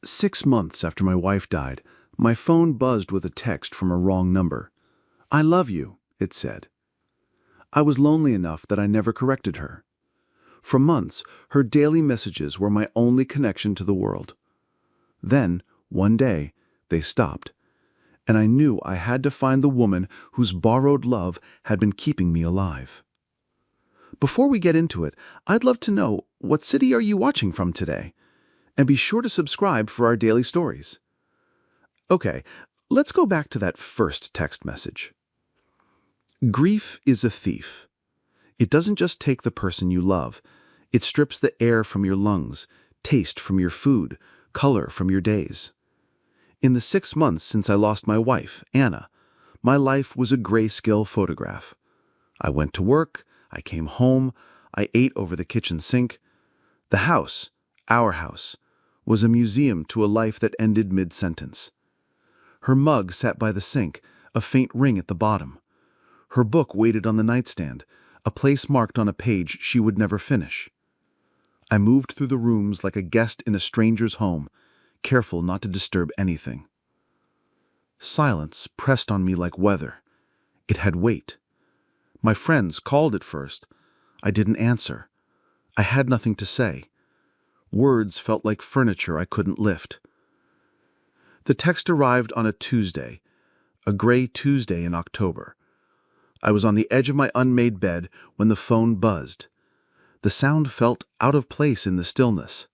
6 months after my wife died, my phone buzzed with a text from a wrong number. "I love you," it said. I was lonely enough that I never corrected her. For months, her daily messages were my only connection to the world. Then, one day, they stopped, and I knew I had to find the woman whose borrowed love had been keeping me alive. Before we get into it, I'd love to know, what city are you watching from today? And be sure to subscribe for our daily stories. Okay, let's go back to that first text message. Grief is a thief. It doesn't just take the person you love. It strips the air from your lungs, taste from your food, color from your days. In the 6 months since I lost my wife, Anna, my life was a grayscale photograph. I went to work, I came home, I ate over the kitchen sink. The house, our house, was a museum to a life that ended mid-sentence. Her mug sat by the sink, a faint ring at the bottom. Her book waited on the nightstand, a place marked on a page she would never finish. I moved through the rooms like a guest in a stranger's home, careful not to disturb anything. Silence pressed on me like weather. It had weight. My friends called at first. I didn't answer. I had nothing to say. Words felt like furniture I couldn't lift. The text arrived on a Tuesday, a gray Tuesday in October. I was on the edge of my unmade bed when the phone buzzed. The sound felt out of place in the stillness.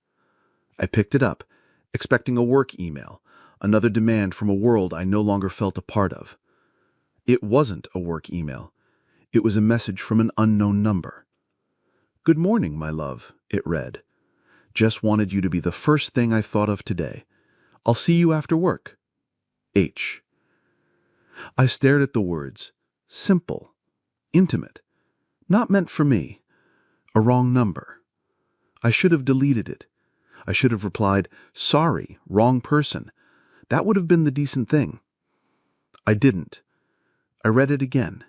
I picked it up, expecting a work email, another demand from a world I no longer felt a part of. It wasn't a work email. It was a message from an unknown number. "Good morning, my love," it read. "Just wanted you to be the first thing I thought of today. I'll see you after work. H." I stared at the words. Simple. Intimate. Not meant for me. A wrong number. I should have deleted it. I should have replied, "Sorry, wrong person." That would have been the decent thing. I didn't. I read it again.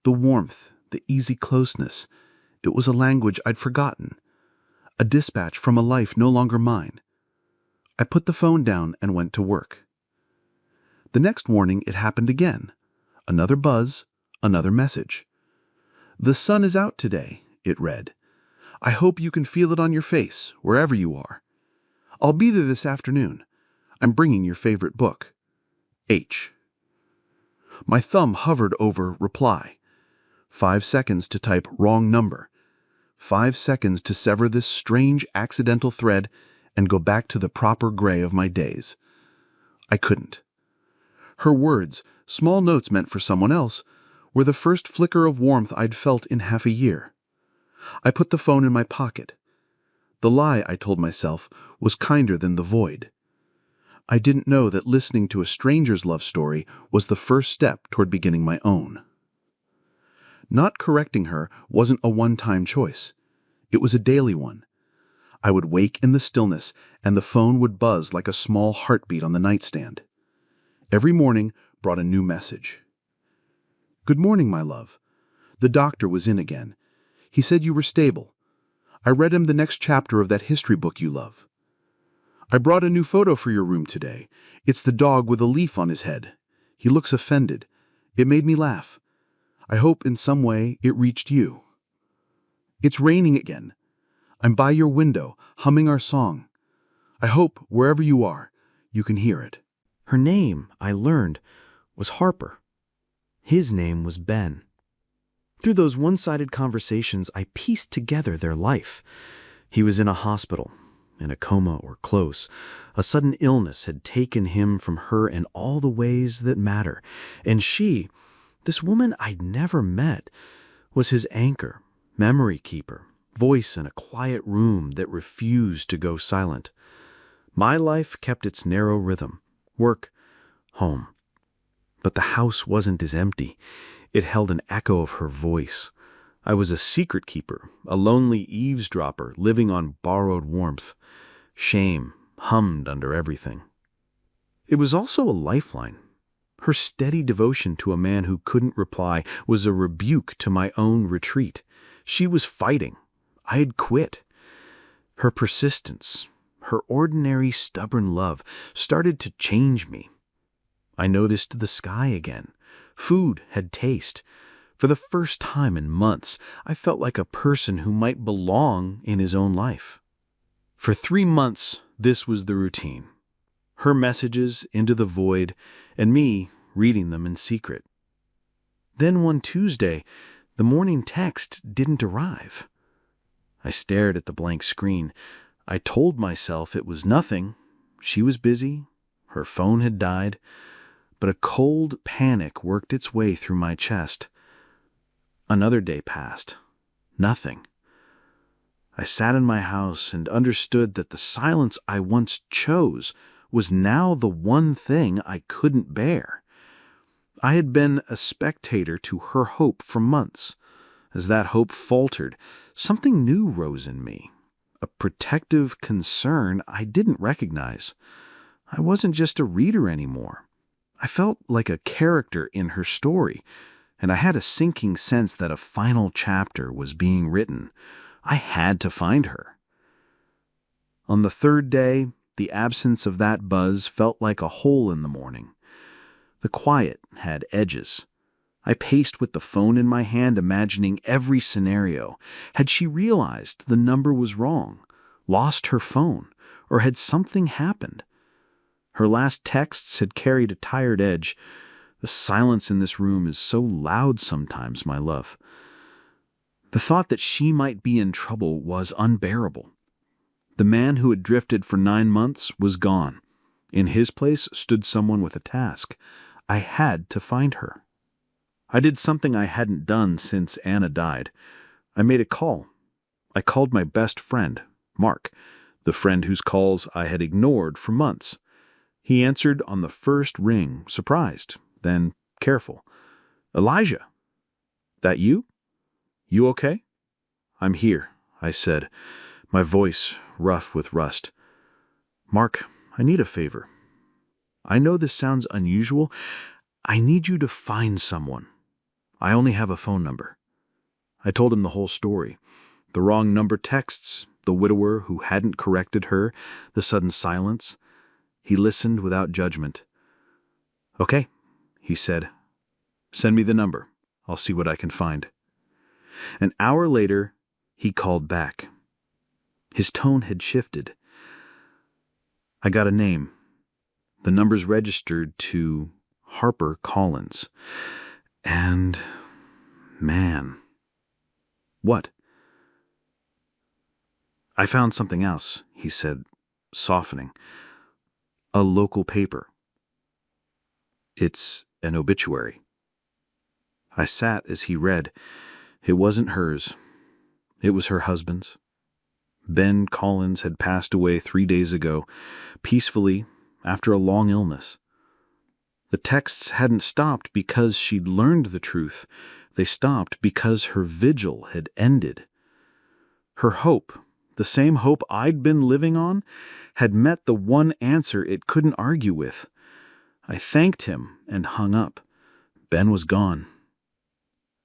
The warmth, the easy closeness. It was a language I'd forgotten. A dispatch from a life no longer mine. I put the phone down and went to work. The next morning it happened again. Another buzz, another message. "The sun is out today," it read. "I hope you can feel it on your face, wherever you are. I'll be there this afternoon. I'm bringing your favorite book. H." My thumb hovered over reply. 5 seconds to type wrong number. 5 seconds to sever this strange accidental thread and go back to the proper gray of my days. I couldn't. Her words, small notes meant for someone else, were the first flicker of warmth I'd felt in half a year. I put the phone in my pocket. The lie, I told myself, was kinder than the void. I didn't know that listening to a stranger's love story was the first step toward beginning my own. Not correcting her wasn't a one-time choice. It was a daily one. I would wake in the stillness, and the phone would buzz like a small heartbeat on the nightstand. Every morning brought a new message. "Good morning, my love. The doctor was in again. He said you were stable. I read him the next chapter of that history book you love. I brought a new photo for your room today. It's the dog with a leaf on his head. He looks offended. It made me laugh. I hope in some way it reached you. It's raining again. I'm by your window, humming our song. I hope, wherever you are, you can hear it." Her name, I learned, was Harper. His name was Ben. Through those one-sided conversations, I pieced together their life. He was in a hospital, in a coma or close. A sudden illness had taken him from her in all the ways that matter. And she, this woman I'd never met, was his anchor, memory keeper, voice in a quiet room that refused to go silent. My life kept its narrow rhythm. Work, home. But the house wasn't as empty. It held an echo of her voice. I was a secret keeper, a lonely eavesdropper living on borrowed warmth. Shame hummed under everything. It was also a lifeline. Her steady devotion to a man who couldn't reply was a rebuke to my own retreat. She was fighting. I had quit. Her persistence, her ordinary, stubborn love started to change me. I noticed the sky again. Food had taste. For the first time in months, I felt like a person who might belong in his own life. For 3 months, this was the routine. Her messages into the void, and me reading them in secret. Then one Tuesday, the morning text didn't arrive. I stared at the blank screen. I told myself it was nothing. She was busy. Her phone had died. But a cold panic worked its way through my chest. Another day passed. Nothing. I sat in my house and understood that the silence I once chose was now the one thing I couldn't bear. I had been a spectator to her hope for months. As that hope faltered, something new rose in me, a protective concern I didn't recognize. I wasn't just a reader anymore. I felt like a character in her story, and I had a sinking sense that a final chapter was being written. I had to find her. On the 3rd day, the absence of that buzz felt like a hole in the morning. The quiet had edges. I paced with the phone in my hand, imagining every scenario. Had she realized the number was wrong, lost her phone, or had something happened? Her last texts had carried a tired edge. The silence in this room is so loud sometimes, my love. The thought that she might be in trouble was unbearable. The man who had drifted for 9 months was gone. In his place stood someone with a task. I had to find her. I did something I hadn't done since Anna died. I made a call. I called my best friend, Mark, the friend whose calls I had ignored for months. He answered on the first ring, surprised, then careful. "Elijah, that you? You okay?" "I'm here," I said, my voice rough with rust. "Mark, I need a favor. I know this sounds unusual. I need you to find someone. I only have a phone number." I told him the whole story. The wrong number texts, the widower who hadn't corrected her, the sudden silence. He listened without judgment. "Okay," he said. "Send me the number. I'll see what I can find." An hour later, he called back. His tone had shifted. "I got a name. The number's registered to Harper Collins. And, man." "What?" "I found something else," he said, softening. "A local paper. It's an obituary." I sat as he read. It wasn't hers. It was her husband's. Ben Collins had passed away 3 days ago, peacefully, after a long illness. The texts hadn't stopped because she'd learned the truth. They stopped because her vigil had ended. Her hope, the same hope I'd been living on, had met the one answer it couldn't argue with. I thanked him and hung up. Ben was gone.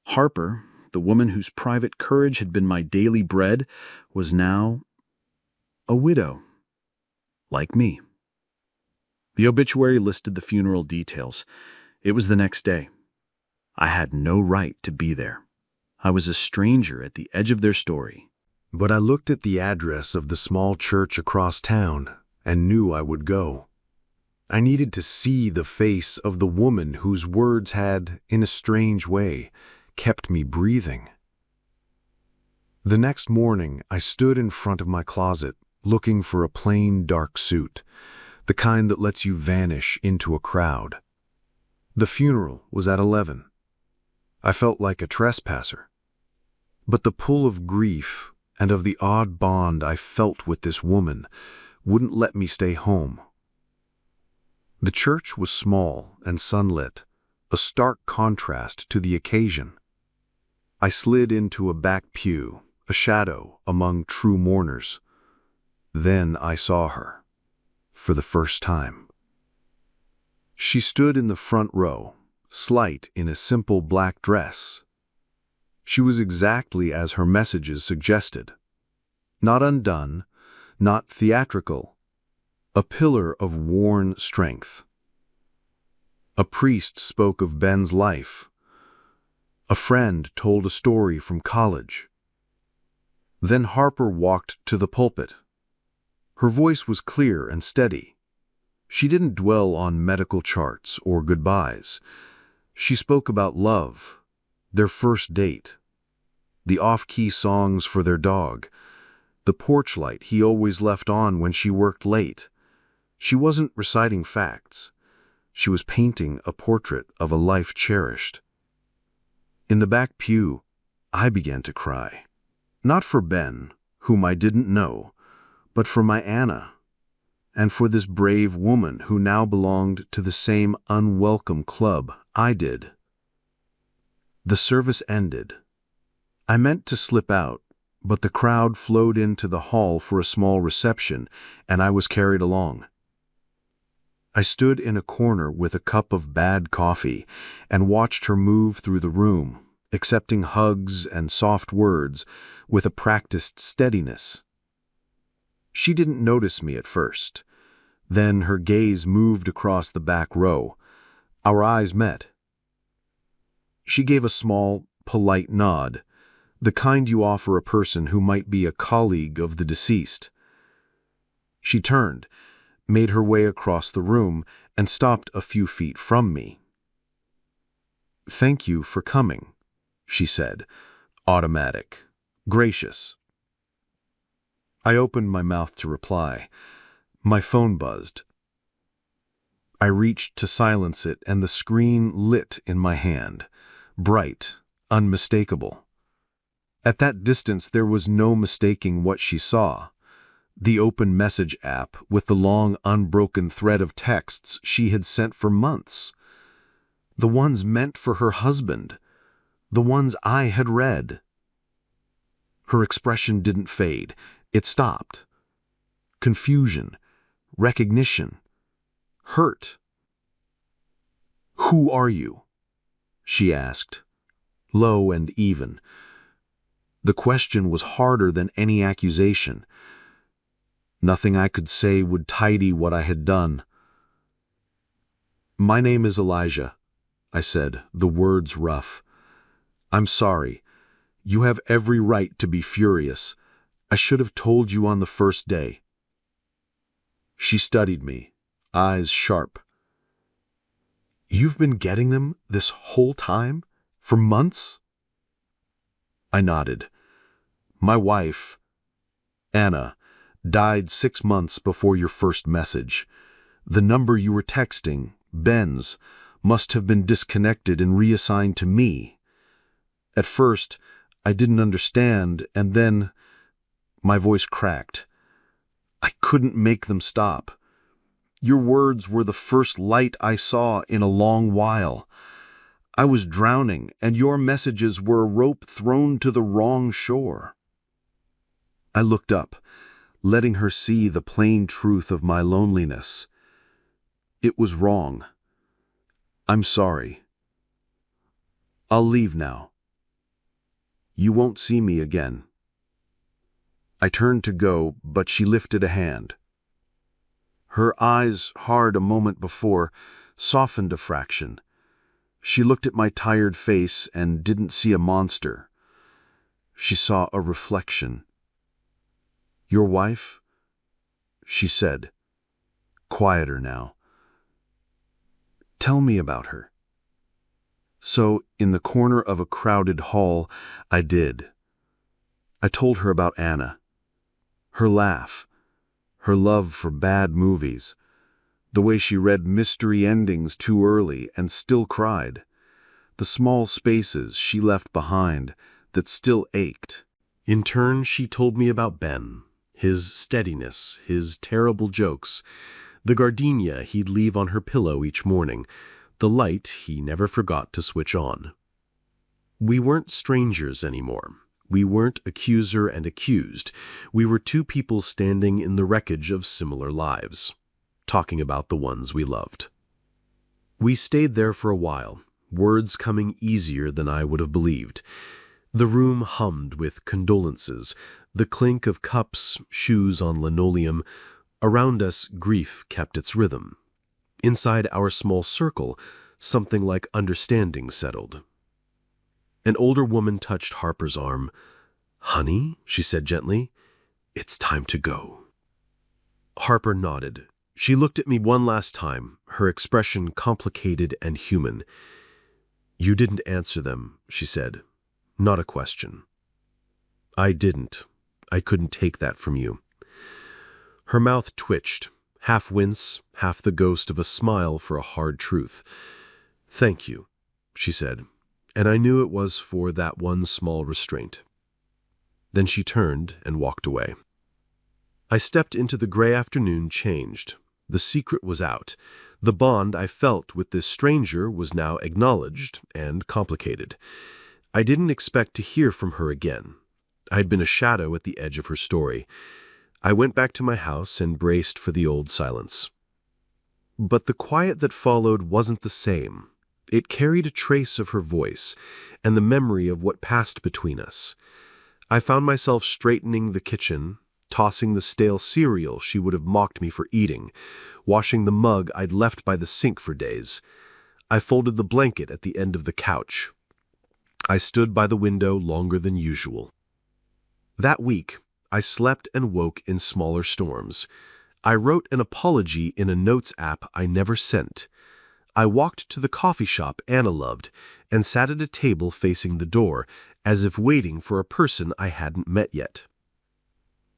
Harper, the woman whose private courage had been my daily bread, was now a widow, like me. The obituary listed the funeral details. It was the next day. I had no right to be there. I was a stranger at the edge of their story. But I looked at the address of the small church across town and knew I would go. I needed to see the face of the woman whose words had, in a strange way, kept me breathing. The next morning, I stood in front of my closet, looking for a plain, dark suit, the kind that lets you vanish into a crowd. The funeral was at 11. I felt like a trespasser. But the pull of grief and of the odd bond I felt with this woman wouldn't let me stay home. The church was small and sunlit, a stark contrast to the occasion. I slid into a back pew, a shadow among true mourners. Then I saw her, for the first time. She stood in the front row, slight in a simple black dress. She was exactly as her messages suggested. Not undone, not theatrical, a pillar of worn strength. A priest spoke of Ben's life. A friend told a story from college. Then Harper walked to the pulpit. Her voice was clear and steady. She didn't dwell on medical charts or goodbyes. She spoke about love, their first date, the off-key songs for their dog, the porch light he always left on when she worked late. She wasn't reciting facts. She was painting a portrait of a life cherished. In the back pew, I began to cry. Not for Ben, whom I didn't know, but for my Anna, and for this brave woman who now belonged to the same unwelcome club I did. The service ended. I meant to slip out, but the crowd flowed into the hall for a small reception, and I was carried along. I stood in a corner with a cup of bad coffee and watched her move through the room, accepting hugs and soft words with a practiced steadiness. She didn't notice me at first. Then her gaze moved across the back row. Our eyes met. She gave a small, polite nod, the kind you offer a person who might be a colleague of the deceased. She turned, made her way across the room, and stopped a few feet from me. "Thank you for coming," she said, automatic, gracious. I opened my mouth to reply. My phone buzzed. I reached to silence it, and the screen lit in my hand, bright, unmistakable. At that distance, there was no mistaking what she saw. The open message app with the long, unbroken thread of texts she had sent for months. The ones meant for her husband. The ones I had read. Her expression didn't fade. It stopped. Confusion, recognition, hurt. "Who are you?" she asked, low and even. The question was harder than any accusation. Nothing I could say would tidy what I had done. "My name is Elijah," I said, the words rough. "I'm sorry. You have every right to be furious. I should have told you on the first day." She studied me, eyes sharp. "You've been getting them this whole time? For months?" I nodded. "My wife, Anna, died 6 months before your first message. The number you were texting, Ben's, must have been disconnected and reassigned to me. At first, I didn't understand, and then..." My voice cracked. "I couldn't make them stop. Your words were the first light I saw in a long while. I was drowning, and your messages were a rope thrown to the wrong shore." I looked up, letting her see the plain truth of my loneliness. It was wrong. "I'm sorry. I'll leave now. You won't see me again." I turned to go, but she lifted a hand. Her eyes, hard a moment before, softened a fraction. She looked at my tired face and didn't see a monster. She saw a reflection. "Your wife?" she said, quieter now. "Tell me about her." So, in the corner of a crowded hall, I did. I told her about Anna. Her laugh, her love for bad movies, the way she read mystery endings too early and still cried, the small spaces she left behind that still ached. In turn, she told me about Ben, his steadiness, his terrible jokes, the gardenia he'd leave on her pillow each morning, the light he never forgot to switch on. We weren't strangers anymore. We weren't accuser and accused. We were two people standing in the wreckage of similar lives, talking about the ones we loved. We stayed there for a while, words coming easier than I would have believed. The room hummed with condolences, the clink of cups, shoes on linoleum, Around us, grief kept its rhythm. Inside our small circle, something like understanding settled. An older woman touched Harper's arm. "Honey," she said gently, "it's time to go." Harper nodded. She looked at me one last time, her expression complicated and human. "You didn't answer them," she said. "Not a question." "I didn't. I couldn't take that from you." Her mouth twitched, half wince, half the ghost of a smile for a hard truth. "Thank you," she said, and I knew it was for that one small restraint. Then she turned and walked away. I stepped into the gray afternoon changed. The secret was out. The bond I felt with this stranger was now acknowledged and complicated. I didn't expect to hear from her again. I had been a shadow at the edge of her story. I went back to my house and braced for the old silence. But the quiet that followed wasn't the same. It carried a trace of her voice and the memory of what passed between us. I found myself straightening the kitchen, tossing the stale cereal she would have mocked me for eating, washing the mug I'd left by the sink for days. I folded the blanket at the end of the couch. I stood by the window longer than usual. That week, I slept and woke in smaller storms. I wrote an apology in a notes app I never sent. I walked to the coffee shop Anna loved and sat at a table facing the door, as if waiting for a person I hadn't met yet.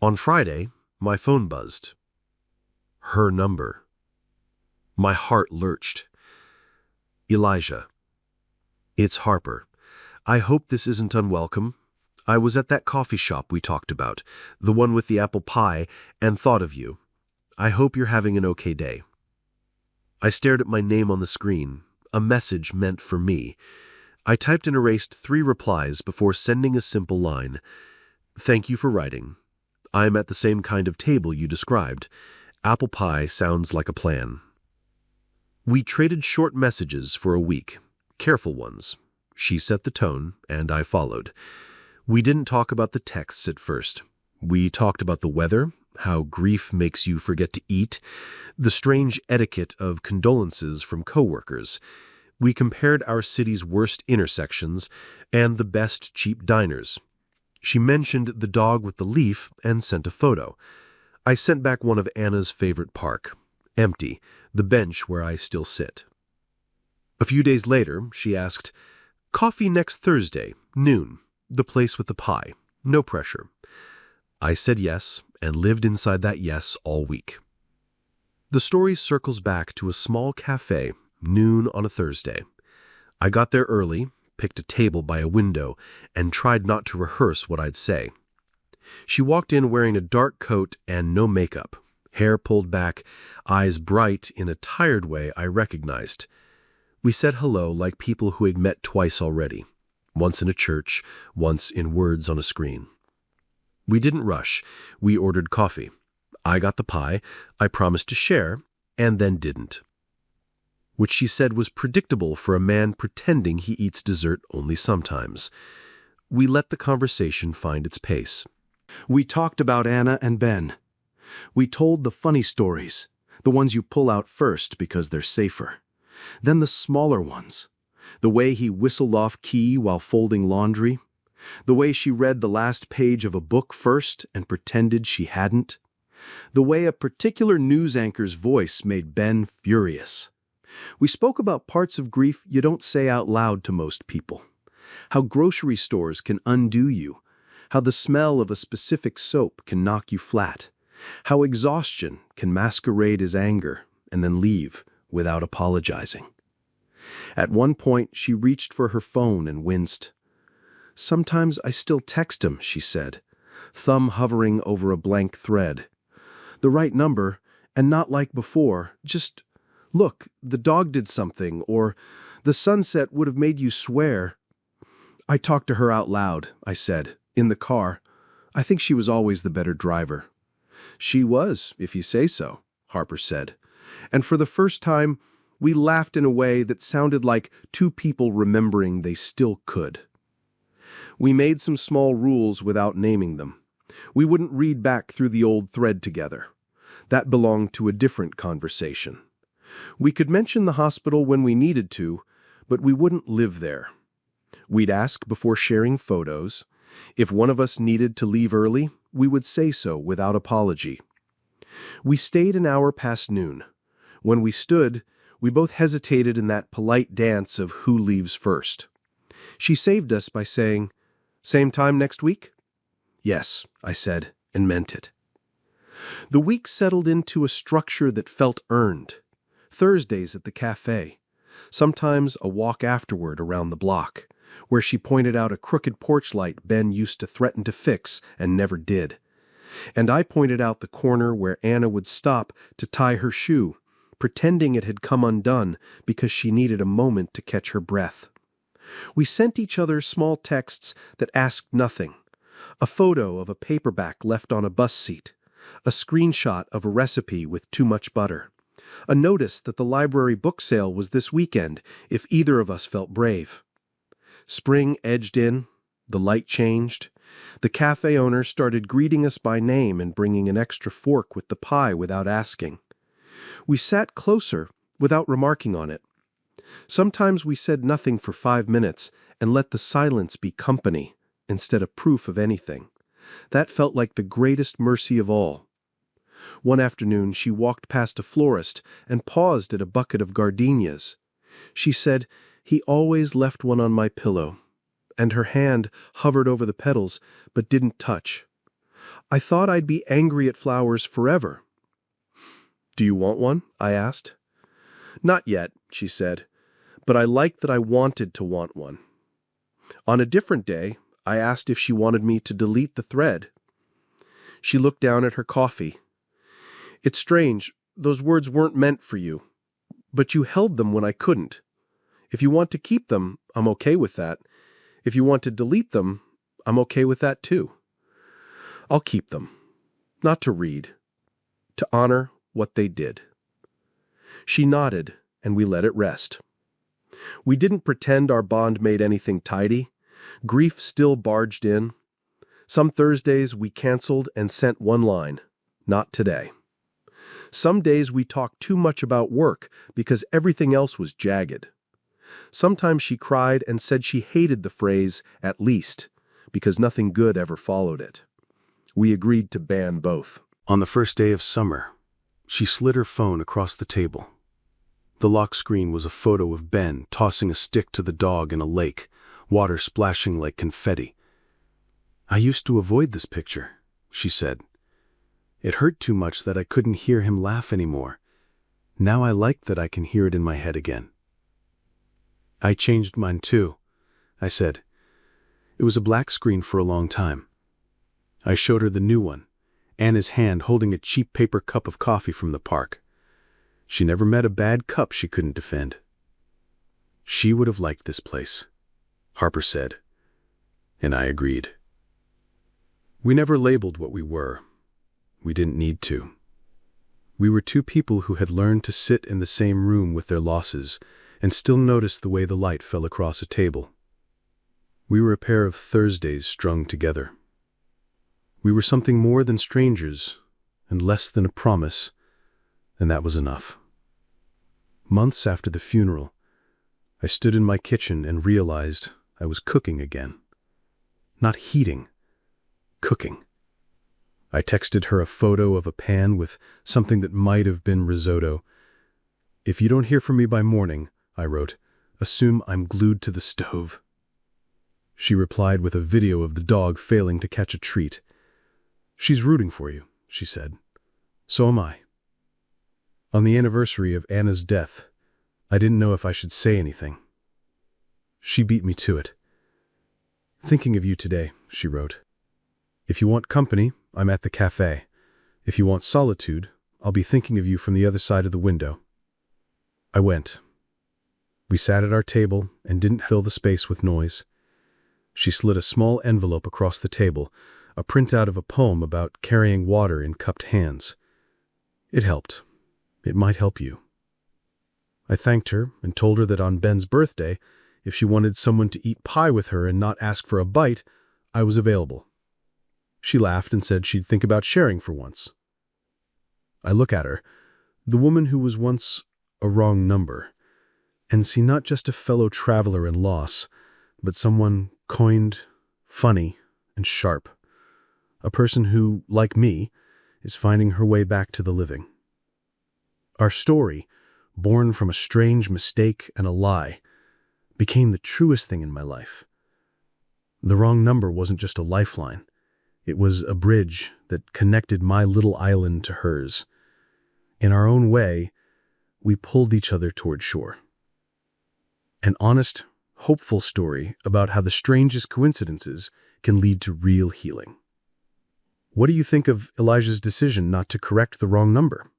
On Friday, my phone buzzed. Her number. My heart lurched. "Elijah." "It's Harper. I hope this isn't unwelcome. I was at that coffee shop we talked about, the one with the apple pie, and thought of you. I hope you're having an okay day." I stared at my name on the screen, a message meant for me. I typed and erased 3 replies before sending a simple line. "Thank you for writing. I'm at the same kind of table you described. Apple pie sounds like a plan." We traded short messages for a week, careful ones. She set the tone, and I followed. We didn't talk about the texts at first. We talked about the weather, how grief makes you forget to eat, the strange etiquette of condolences from coworkers. We compared our city's worst intersections and the best cheap diners. She mentioned the dog with the leaf and sent a photo. I sent back one of Anna's favorite park, empty, the bench where I still sit. A few days later, she asked, "Coffee next Thursday, noon, the place with the pie, no pressure." I said yes, and lived inside that yes all week. The story circles back to a small cafe, noon on a Thursday. I got there early, picked a table by a window, and tried not to rehearse what I'd say. She walked in wearing a dark coat and no makeup, hair pulled back, eyes bright in a tired way I recognized. We said hello like people who had met twice already, once in a church, once in words on a screen. We didn't rush. We ordered coffee. I got the pie, I promised to share, and then didn't. Which she said was predictable for a man pretending he eats dessert only sometimes. We let the conversation find its pace. We talked about Anna and Ben. We told the funny stories, the ones you pull out first because they're safer. Then the smaller ones. The way he whistled off key while folding laundry. The way she read the last page of a book first and pretended she hadn't. The way a particular news anchor's voice made Ben furious. We spoke about parts of grief you don't say out loud to most people. How grocery stores can undo you. How the smell of a specific soap can knock you flat. How exhaustion can masquerade as anger and then leave without apologizing. At one point, she reached for her phone and winced. "Sometimes I still text him," she said, thumb hovering over a blank thread. "The right number, and not like before, just, 'Look, the dog did something,' or 'The sunset would have made you swear.'" I talked to her out loud, I said, in the car. I think she was always the better driver. "She was, if you say so," Harper said. And for the first time, we laughed in a way that sounded like two people remembering they still could. We made some small rules without naming them. We wouldn't read back through the old thread together. That belonged to a different conversation. We could mention the hospital when we needed to, but we wouldn't live there. We'd ask before sharing photos. If one of us needed to leave early, we would say so without apology. We stayed an hour past noon. When we stood, we both hesitated in that polite dance of who leaves first. She saved us by saying, "Same time next week?" "Yes," I said, and meant it. The week settled into a structure that felt earned. Thursdays at the cafe, sometimes a walk afterward around the block, where she pointed out a crooked porch light Ben used to threaten to fix and never did. And I pointed out the corner where Anna would stop to tie her shoe, pretending it had come undone because she needed a moment to catch her breath. We sent each other small texts that asked nothing. A photo of a paperback left on a bus seat, a screenshot of a recipe with too much butter, a notice that the library book sale was this weekend if either of us felt brave. Spring edged in, the light changed. The cafe owner started greeting us by name and bringing an extra fork with the pie without asking. We sat closer without remarking on it. Sometimes we said nothing for 5 minutes and let the silence be company instead of proof of anything. That felt like the greatest mercy of all. One afternoon she walked past a florist and paused at a bucket of gardenias. She said, "He always left one on my pillow," and her hand hovered over the petals but didn't touch. I thought I'd be angry at flowers forever. "Do you want one?" I asked. "Not yet," she said, "but I liked that I wanted to want one." On a different day, I asked if she wanted me to delete the thread. She looked down at her coffee. "It's strange, those words weren't meant for you, but you held them when I couldn't. If you want to keep them, I'm okay with that. If you want to delete them, I'm okay with that too. I'll keep them, not to read, to honor what they did." She nodded, and we let it rest. We didn't pretend our bond made anything tidy. Grief still barged in. Some Thursdays we canceled and sent one line, "Not today." Some days we talked too much about work because everything else was jagged. Sometimes she cried and said she hated the phrase, "at least," because nothing good ever followed it. We agreed to ban both. On the first day of summer, she slid her phone across the table. The lock screen was a photo of Ben tossing a stick to the dog in a lake, water splashing like confetti. "I used to avoid this picture," she said. "It hurt too much that I couldn't hear him laugh anymore. Now I like that I can hear it in my head again." "I changed mine too," I said. "It was a black screen for a long time." I showed her the new one, Anna's hand holding a cheap paper cup of coffee from the park. She never met a bad cup she couldn't defend. "She would have liked this place," Harper said, and I agreed. We never labeled what we were. We didn't need to. We were two people who had learned to sit in the same room with their losses and still notice the way the light fell across a table. We were a pair of Thursdays strung together. We were something more than strangers and less than a promise, and that was enough. Months after the funeral, I stood in my kitchen and realized I was cooking again. Not heating, cooking. I texted her a photo of a pan with something that might have been risotto. "If you don't hear from me by morning," I wrote, "assume I'm glued to the stove." She replied with a video of the dog failing to catch a treat. "She's rooting for you," she said. "So am I." On the anniversary of Anna's death, I didn't know if I should say anything. She beat me to it. "Thinking of you today," she wrote. "If you want company, I'm at the cafe. If you want solitude, I'll be thinking of you from the other side of the window." I went. We sat at our table and didn't fill the space with noise. She slid a small envelope across the table, a printout of a poem about carrying water in cupped hands. It helped. It might help you. I thanked her and told her that on Ben's birthday, if she wanted someone to eat pie with her and not ask for a bite, I was available. She laughed and said she'd think about sharing for once. I look at her, the woman who was once a wrong number, and see not just a fellow traveler in loss, but someone coined, funny, and sharp. A person who, like me, is finding her way back to the living. Our story, born from a strange mistake and a lie, became the truest thing in my life. The wrong number wasn't just a lifeline. It was a bridge that connected my little island to hers. In our own way, we pulled each other toward shore. An honest, hopeful story about how the strangest coincidences can lead to real healing. What do you think of Elijah's decision not to correct the wrong number?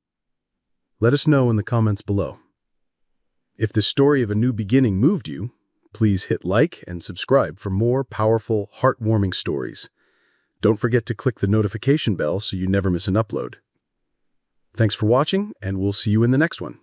Let us know in the comments below. If the story of a new beginning moved you, please hit like and subscribe for more powerful, heartwarming stories. Don't forget to click the notification bell so you never miss an upload. Thanks for watching, and we'll see you in the next one.